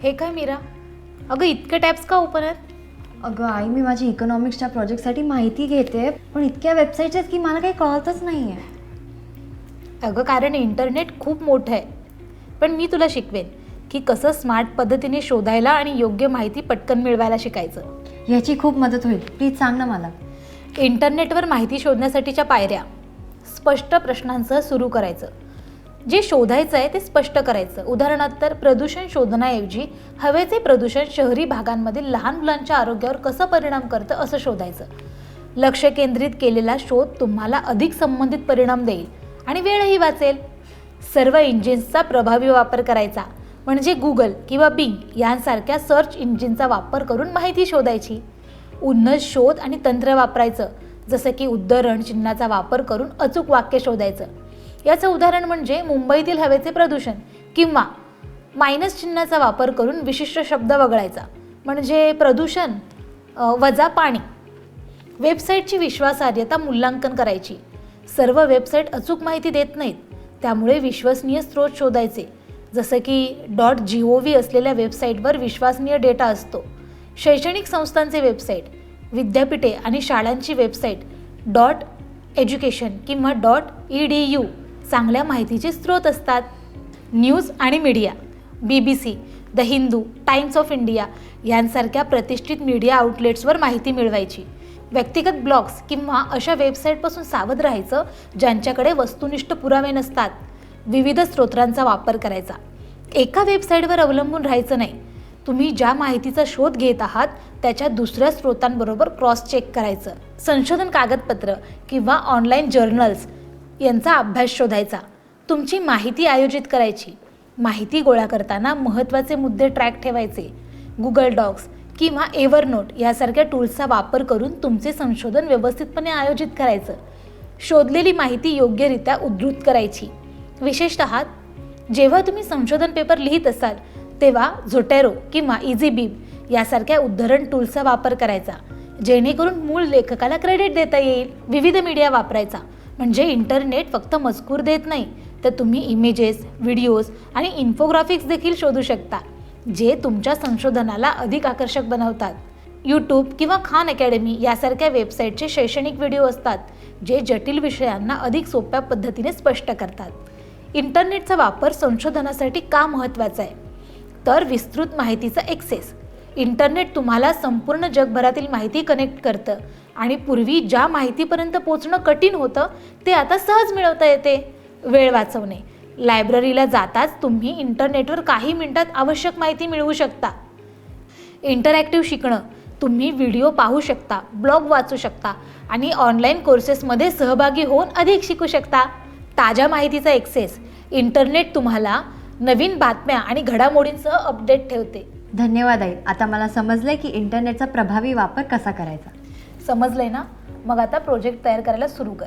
हे काय मीरा, अगं इतके टॅब्स का ओपन आहेत? अगं आई, मी माझी इकॉनॉमिक्सच्या प्रोजेक्टसाठी माहिती घेते, पण इतक्या वेबसाईट्स आहेत की मला काही कळतच नाही आहे. अगं कारण इंटरनेट खूप मोठं आहे. पण मी तुला शिकवेन की कसं स्मार्ट पद्धतीने शोधायला आणि योग्य माहिती पटकन मिळवायला शिकायचं. याची खूप मदत होईल, प्लीज सांग ना मला. इंटरनेटवर माहिती शोधण्यासाठीच्या पायऱ्या: स्पष्ट प्रश्नांसह सुरू करायचं. जे शोधायचं आहे ते स्पष्ट करायचं. उदाहरणार्थ, प्रदूषण शोधण्याऐवजी हवेचे प्रदूषण शहरी भागांमधील लहान मुलांच्या आरोग्यावर कसं परिणाम करतं असं शोधायचं. लक्ष केंद्रित केलेला शोध तुम्हाला अधिक संबंधित परिणाम देईल आणि वेळही वाचेल. सर्व इंजिन्सचा प्रभावी वापर करायचा, म्हणजे गुगल किंवा बिंग यांसारख्या सर्च इंजिनचा वापर करून माहिती शोधायची. उन्नत शोध आणि तंत्र वापरायचं, जसं की उद्धरण चिन्हाचा वापर करून अचूक वाक्य शोधायचं. याचं उदाहरण म्हणजे मुंबईतील हवेचे प्रदूषण किंवा मायनस चिन्हाचा वापर करून विशिष्ट शब्द वगळायचा, म्हणजे प्रदूषण वजा पाणी. वेबसाईटची विश्वासार्हता मूल्यांकन करायची. सर्व वेबसाईट अचूक माहिती देत नाहीत, त्यामुळे विश्वसनीय स्रोत शोधायचे, जसं की .gov असलेल्या वेबसाईटवर विश्वसनीय डेटा असतो. शैक्षणिक संस्थांचे वेबसाईट, विद्यापीठे आणि शाळांची वेबसाईट .education किंवा .edu चांगल्या माहितीचे स्रोत असतात. न्यूज आणि media: BBC, the Hindu, times of India यांसारख्या प्रतिष्ठित मीडिया आउटलेट्सवर माहिती मिळवायची. व्यक्तिगत ब्लॉग्स किंवा अशा वेबसाईटपासून सावध राहायचं ज्यांच्याकडे वस्तुनिष्ठ पुरावे नसतात. विविध स्रोतांचा वापर करायचा. एका वेबसाईटवर अवलंबून राहायचं नाही. तुम्ही ज्या माहितीचा शोध घेत आहात त्याच्या दुसऱ्या स्रोतांबरोबर क्रॉस चेक करायचं. संशोधन कागदपत्र किंवा ऑनलाईन जर्नल्स यांचा अभ्यास शोधायचा. तुमची माहिती आयोजित करायची. माहिती गोळा करताना महत्त्वाचे मुद्दे ट्रॅक ठेवायचे. गुगल डॉक्स किंवा एव्हरनोट यासारख्या टूल्सचा वापर करून तुमचे संशोधन व्यवस्थितपणे आयोजित करायचं. शोधलेली माहिती योग्यरित्या उद्धृत करायची. विशेषतः जेव्हा तुम्ही संशोधन पेपर लिहित असाल तेव्हा झोटेरो किंवा इझीबीब यासारख्या उद्धरण टूल्सचा वापर करायचा, जेणेकरून मूळ लेखकाला क्रेडिट देता येईल. विविध मीडिया वापरायचा, म्हणजे इंटरनेट फक्त मजकूर देत नाही, तर तुम्ही इमेजेस, व्हिडिओज आणि इन्फोग्राफिक्स देखील शोधू शकता, जे तुमच्या संशोधनाला अधिक आकर्षक बनवतात. यूट्यूब किंवा खान अकॅडमी यासारख्या वेबसाईटचे शैक्षणिक व्हिडिओ असतात, जे जटिल विषयांना अधिक सोप्या पद्धतीने स्पष्ट करतात. इंटरनेटचा वापर संशोधनासाठी का महत्त्वाचा आहे? तर विस्तृत माहितीचा ॲक्सेस. इंटरनेट तुम्हाला संपूर्ण जगभरातील माहिती कनेक्ट करतं आणि पूर्वी ज्या माहितीपर्यंत पोहोचणं कठीण होतं ते आता सहज मिळवता येते. वेळ वाचवणे: लायब्ररीला जाताच तुम्ही इंटरनेटवर काही मिनिटात आवश्यक माहिती मिळवू शकता. इंटरॅक्टिव्ह शिकणं: तुम्ही व्हिडिओ पाहू शकता, ब्लॉग वाचू शकता आणि ऑनलाईन कोर्सेसमध्ये सहभागी होऊन अधिक शिकू शकता. ताज्या माहितीचा ॲक्सेस: इंटरनेट तुम्हाला नवीन बातम्या आणि घडामोडींसह अपडेट ठेवते. धन्यवाद आई, आता मला समजलंय की इंटरनेटचा प्रभावी वापर कसा करायचा. समजलंय ना? मग आता प्रोजेक्ट तयार करायला सुरू कर.